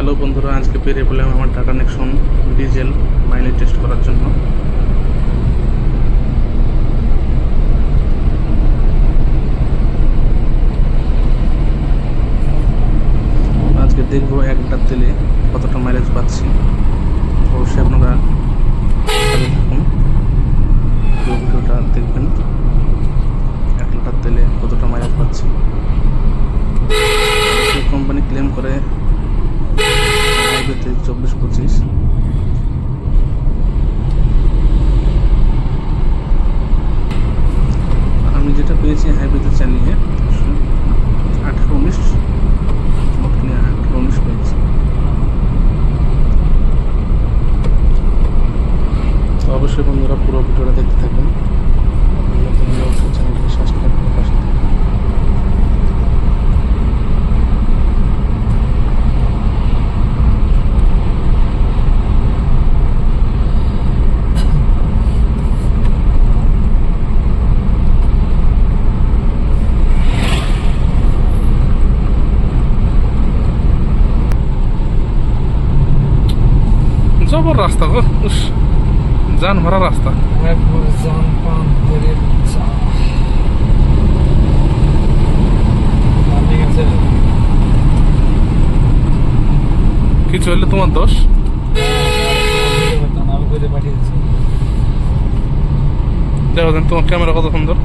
Hello বন্ধুরা, আজকে বেরিয়ে পড়লাম আমার tata Nexon diesel mileage test করার জন্য। আজকে দেখবো এক লিটার তেলে কতটা মাইলেজ পাচ্ছি। অবশ্যই আপনারা সাথে থাকুন, পুরো ভিডিওটা দেখবেন। এক লিটার তেলে কতটা মাইলেজ পাচ্ছি। কোম্পানি ক্লেম করে হাইওয়েতে 24-25, আমি যেটা পেয়েছি হাইওয়েতে চালিয়ে 18-19, মোট নিয়ে 18-19 পেয়েছি। তো অবশ্যই বন্ধুরা পুরো ভিডিওটা দেখতে থাকুন। নতুন হলে অবশ্যই চ্যানেলটিকে সাবস্ক্রাইব করে পাশে থাকুন। জবর রাস্তা গো, যান ভরা রাস্তা। কিছু হলে তোমার দোষ। দেখো তোমার ক্যামেরা কত সুন্দর।